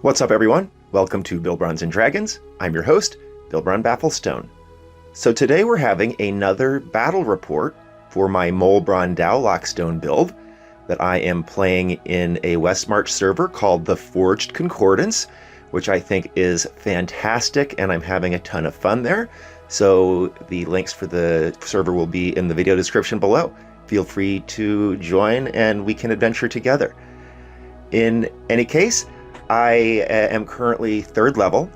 What's up, everyone? Welcome to Bilbrons and Dragons. I'm your host, Bilbron DaoLockStone. So today we're having another battle report for my Molebron DaoLockStone build that I am playing in a Westmarch server called the Forged Concordance, which I think is fantastic, and I'm having a ton of fun there. So the links for the server will be in the video description below. Feel free to join and we can adventure together. In any case, I am currently 3rd level,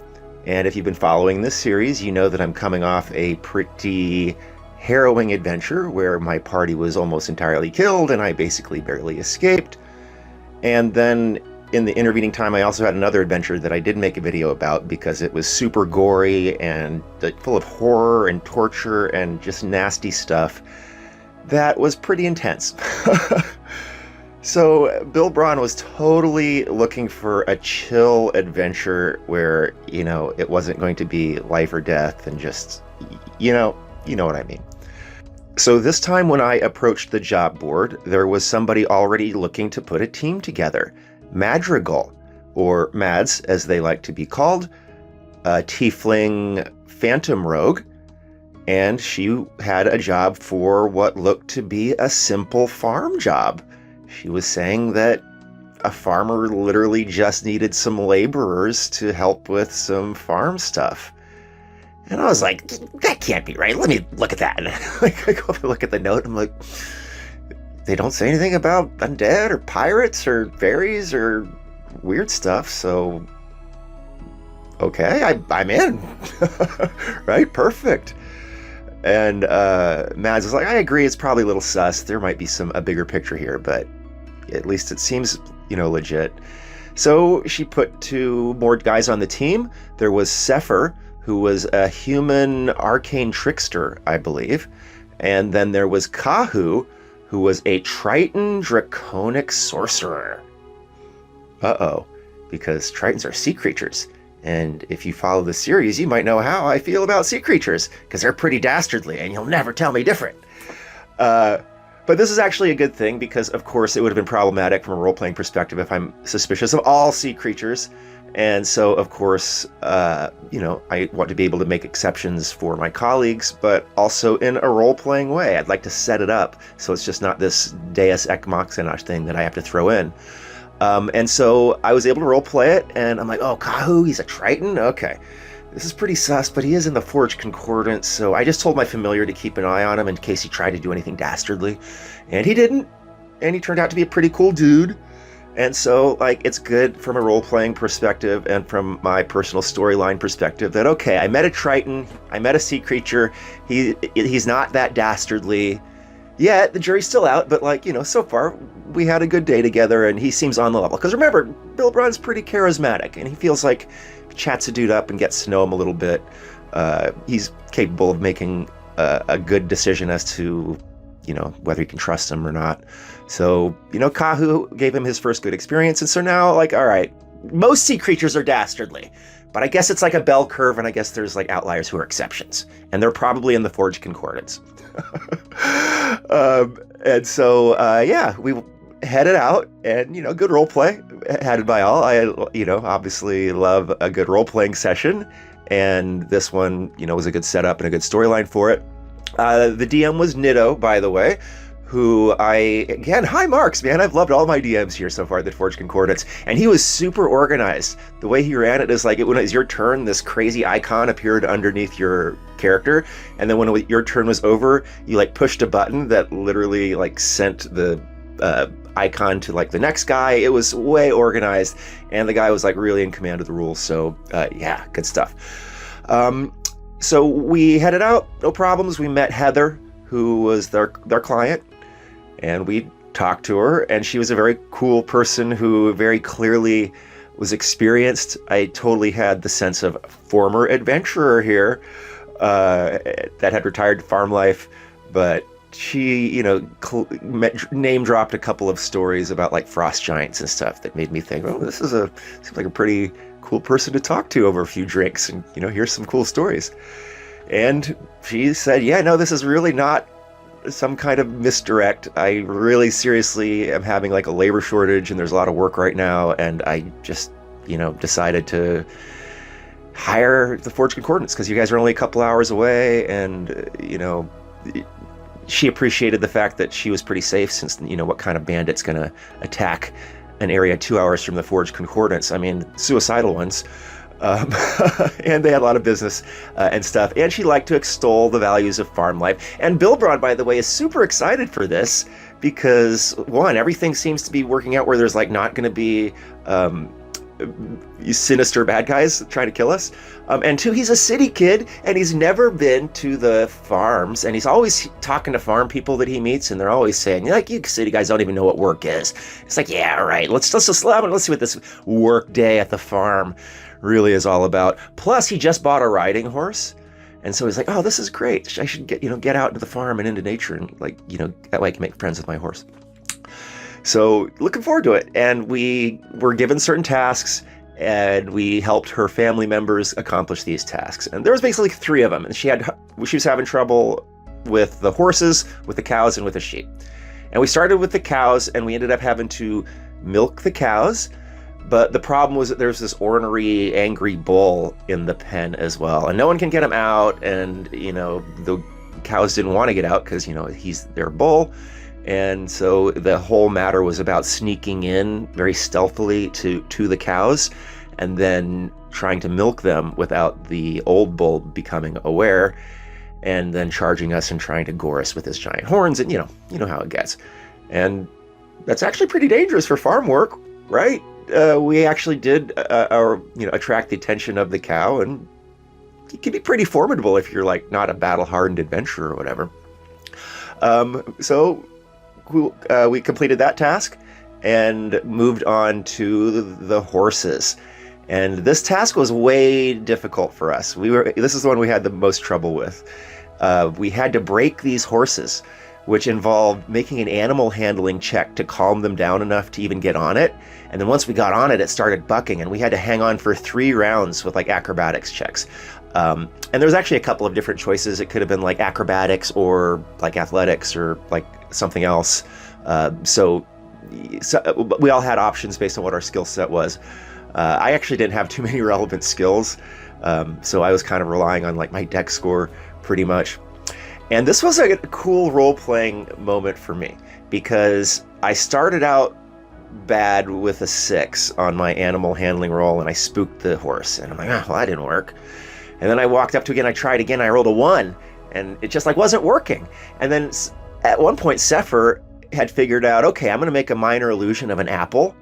and if you've been following this series, you know that I'm coming off a pretty harrowing adventure where my party was almost entirely killed and I basically barely escaped. And then in the intervening time, I also had another adventure that I did make a video about because it was super gory and full of horror and torture and just nasty stuff that was pretty intense. So Bilbron was totally looking for a chill adventure where, it wasn't going to be life or death and just, you know what I mean. So this time when I approached the job board, there was somebody already looking to put a team together. Madrigal, or Mads as they like to be called, a tiefling phantom rogue, and she had a job for what looked to be a simple farm job. She was saying that a farmer literally just needed some laborers to help with some farm stuff. And I was like, that can't be right. Let me look at that. And I go up and look at the note. And I'm like, they don't say anything about undead or pirates or fairies or weird stuff. So, okay, I'm in. Right? Perfect. And Mads was like, I agree, it's probably a little sus. There might be a bigger picture here, but at least it seems, legit. So she put 2 more guys on the team. There was Sepher, who was a human arcane trickster, I believe. And then there was Kahu, who was a Triton draconic sorcerer. Uh-oh, because Tritons are sea creatures. And if you follow the series, you might know how I feel about sea creatures, because they're pretty dastardly, and you'll never tell me different. But this is actually a good thing, because, of course, it would have been problematic from a role-playing perspective if I'm suspicious of all sea creatures. And so, of course, I want to be able to make exceptions for my colleagues, but also in a role-playing way. I'd like to set it up so it's just not this Deus Ex Machina thing that I have to throw in. And so I was able to role play it, and I'm like, oh, Kahu, he's a Triton? Okay. This is pretty sus, but he is in the Forged Concordance, so I just told my familiar to keep an eye on him in case he tried to do anything dastardly. And he didn't. And he turned out to be a pretty cool dude. And so, it's good from a role-playing perspective and from my personal storyline perspective that, okay, I met a Triton, I met a sea creature, he's not that dastardly. Yeah, the jury's still out, but so far we had a good day together and he seems on the level. Because remember, Bilbron's pretty charismatic and he feels like if he chats a dude up and gets to know him a little bit, he's capable of making a good decision as to, whether he can trust him or not. So, Kahu gave him his first good experience. And so now, all right, most sea creatures are dastardly. But I guess it's like a bell curve, and I guess there's outliers who are exceptions. And they're probably in the Forged Concordance. And so, we headed out, and, good role play, headed by all. I, obviously love a good role-playing session. And this one, was a good setup and a good storyline for it. The DM was Nitto, by the way, who high marks, man. I've loved all my DMs here so far, the Forged Concordance. And he was super organized. The way he ran it is when it was your turn, this crazy icon appeared underneath your character. And then when your turn was over, you pushed a button that literally sent the icon to the next guy. It was way organized. And the guy was really in command of the rules. So yeah, good stuff. So we headed out, no problems. We met Heather, who was their client. And we talked to her, and she was a very cool person who very clearly was experienced. I totally had the sense of former adventurer here that had retired farm life, but she, name dropped a couple of stories about frost giants and stuff that made me think, oh, this seems like a pretty cool person to talk to over a few drinks, and here's some cool stories. And she said, yeah, no, this is really not some kind of misdirect. I really seriously am having a labor shortage and there's a lot of work right now, and I just decided to hire the Forged Concordance because you guys are only a couple hours away, and she appreciated the fact that she was pretty safe, since what kind of bandit's gonna attack an area 2 hours from the Forged Concordance? I mean, suicidal ones. And they had a lot of business and stuff, and she liked to extol the values of farm life. And Bilbron, by the way, is super excited for this because, one, everything seems to be working out where there's not going to be sinister bad guys trying to kill us, and two, he's a city kid and he's never been to the farms, and he's always talking to farm people that he meets, and they're always saying, you city guys don't even know what work is. It's like, yeah, right, let's just see what this work day at the farm really is all about. Plus, he just bought a riding horse, and so he's like, oh, this is great, I should get out into the farm and into nature, and that way I can make friends with my horse. So looking forward to it. And we were given certain tasks, and we helped her family members accomplish these tasks. And there was basically 3 of them. And she was having trouble with the horses, with the cows, and with the sheep. And we started with the cows, and we ended up having to milk the cows. But the problem was that there's this ornery, angry bull in the pen as well. And no one can get him out. And, the cows didn't want to get out because, he's their bull. And so the whole matter was about sneaking in very stealthily to the cows, and then trying to milk them without the old bull becoming aware, and then charging us and trying to gore us with his giant horns. And you know how it gets. And that's actually pretty dangerous for farm work, right? We actually did attract the attention of the cow, and it can be pretty formidable if you're not a battle-hardened adventurer or whatever. So we completed that task and moved on to the horses. And this task was way difficult for us. This is the one we had the most trouble with. We had to break these horses, which involved making an animal handling check to calm them down enough to even get on it. And then once we got on it, it started bucking, and we had to hang on for 3 rounds with acrobatics checks. And there was actually a couple of different choices. It could have been acrobatics or athletics or something else. So we all had options based on what our skill set was. I actually didn't have too many relevant skills, so I was kind of relying on my dex score pretty much. And this was a cool role-playing moment for me because I started out bad with a 6 on my animal handling roll, and I spooked the horse, and I'm like, well, that didn't work. And then I walked up to again, I tried again, I rolled a 1, and it just wasn't working. And then at one point, Sepher had figured out, okay, I'm going to make a minor illusion of an apple.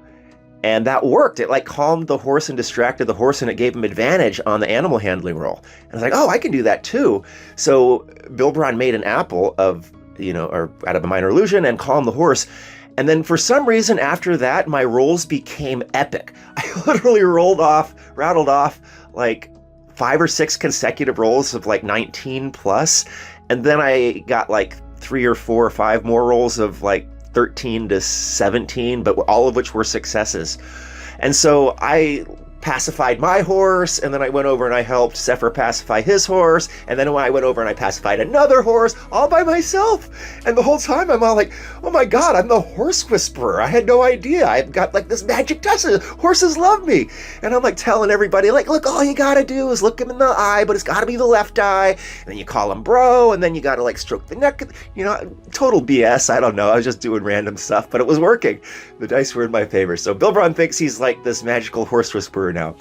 And that worked. It calmed the horse and distracted the horse, and it gave him advantage on the animal handling roll. And I was like, oh, I can do that too. So Bilbron made an apple of, or out of a minor illusion, and calmed the horse. And then for some reason after that, my rolls became epic. I literally rattled off 5 or 6 consecutive rolls of 19 plus. And then I got 3 or 4 or 5 more rolls of 13 to 17, but all of which were successes. And so I pacified my horse, and then I went over and I helped Sepher pacify his horse, and then I went over and I pacified another horse all by myself. And the whole time I'm all oh my god, I'm the horse whisperer. I had no idea. I've got this magic touch. Horses love me. And I'm telling everybody, look, all you gotta do is look him in the eye, but it's gotta be the left eye. And then you call him bro, and then you gotta stroke the neck. Total BS. I don't know. I was just doing random stuff, but it was working. The dice were in my favor. So Bilbron thinks he's this magical horse whisperer now.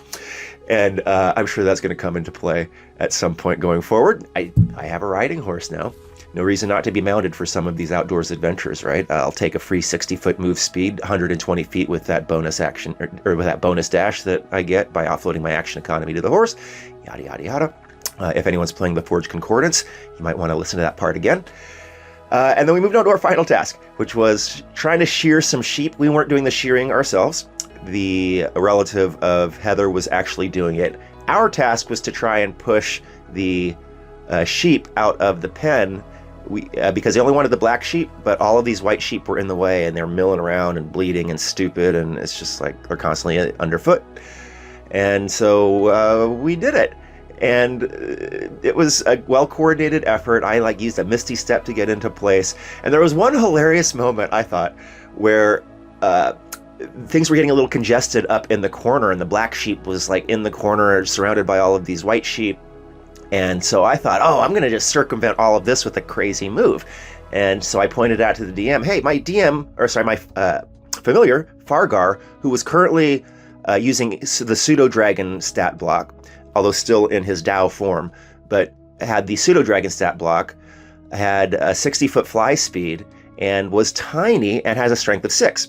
And I'm sure that's going to come into play at some point going forward. I have a riding horse now. No reason not to be mounted for some of these outdoors adventures, right? I'll take a free 60-foot move speed, 120 feet with that bonus action, or with that bonus dash that I get by offloading my action economy to the horse, yada, yada, yada. If anyone's playing the Forged Concordance, you might want to listen to that part again. And then we moved on to our final task, which was trying to shear some sheep. We weren't doing the shearing ourselves. The relative of Heather was actually doing it. Our task was to try and push the sheep out of the pen, because they only wanted the black sheep, but all of these white sheep were in the way, and they're milling around and bleeding and stupid, and it's just they're constantly underfoot. And so we did it. And it was a well-coordinated effort. I used a misty step to get into place. And there was one hilarious moment, I thought, where things were getting a little congested up in the corner, and the black sheep was like in the corner surrounded by all of these white sheep. And so I thought, oh, I'm going to just circumvent all of this with a crazy move. And so I pointed out to the DM, hey, my familiar, Fargar, who was currently using the pseudo-dragon stat block, although still in his Dao form, but had the pseudo-dragon stat block, had a 60-foot fly speed, and was tiny and has a strength of 6.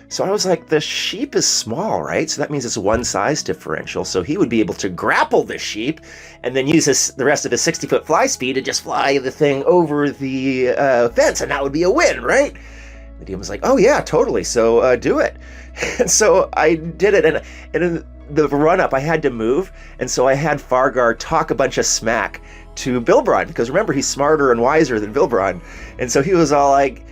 So I was like, the sheep is small, right? So that means it's one size differential. So he would be able to grapple the sheep and then use the rest of his 60-foot fly speed to just fly the thing over the fence, and that would be a win, right? The DM was like, oh yeah, totally. So do it. And so I did it, and in the run-up, I had to move, and so I had Fargar talk a bunch of smack to Bilbron, because remember, he's smarter and wiser than Bilbron. And so he was all like,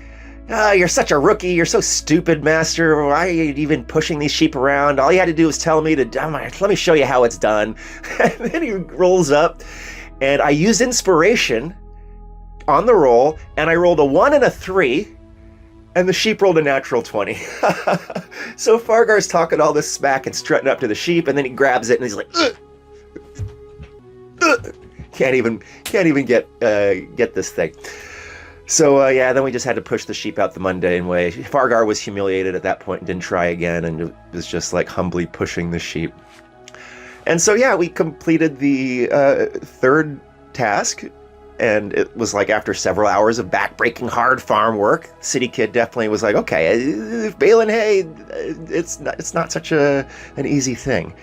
oh, you're such a rookie, you're so stupid, master, why are you even pushing these sheep around? All you had to do was tell me to, let me show you how it's done. And then he rolls up, and I used inspiration on the roll, and I rolled a 1 and a 3, and the sheep rolled a natural 20. So Fargar's talking all this smack and strutting up to the sheep, and then he grabs it, and he's like, ugh! Ugh! Can't even get this thing. So then we just had to push the sheep out the mundane way. Fargar was humiliated at that point and didn't try again, and it was just like humbly pushing the sheep. And so we completed the third task, and it was like after several hours of back-breaking hard farm work, City Kid definitely was like, okay, baling hay, it's not such an easy thing.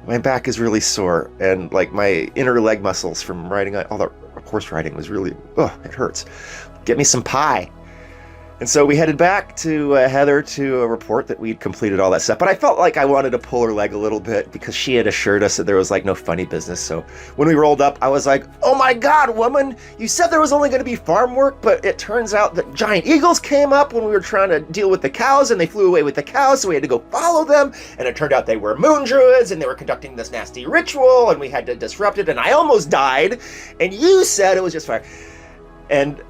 My back is really sore, and like my inner leg muscles from riding all the horse riding was really, it hurts. Get me some pie. And so we headed back to Heather to report that we'd completed all that stuff. But I felt like I wanted to pull her leg a little bit because she had assured us that there was like no funny business. So when we rolled up, I was like, oh my God, woman, you said there was only going to be farm work, but it turns out that giant eagles came up when we were trying to deal with the cows, and they flew away with the cows, so we had to go follow them. And it turned out they were moon druids, and they were conducting this nasty ritual, and we had to disrupt it, and I almost died, and you said it was just fire. And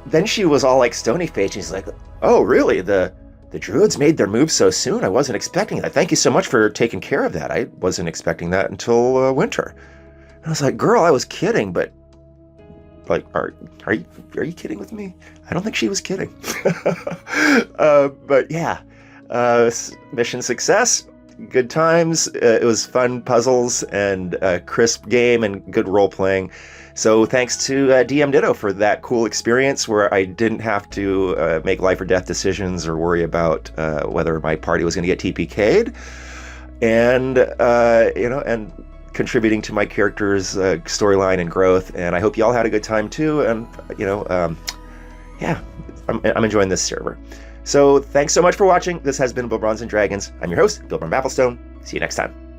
then she was all like stony-faced. She's like, oh, really? The druids made their move so soon? I wasn't expecting that. Thank you so much for taking care of that. I wasn't expecting that until winter. And I was like, girl, I was kidding, but like, are you kidding with me? I don't think she was kidding. But yeah, mission success, good times. It was fun puzzles and crisp game and good role-playing. So thanks to DM Ditto for that cool experience where I didn't have to make life or death decisions or worry about whether my party was going to get TPK'd, and and contributing to my character's storyline and growth. And I hope y'all had a good time too. And I'm enjoying this server. So thanks so much for watching. This has been Bilbrons and Dragons. I'm your host, Bilbron DaoLockStone. See you next time.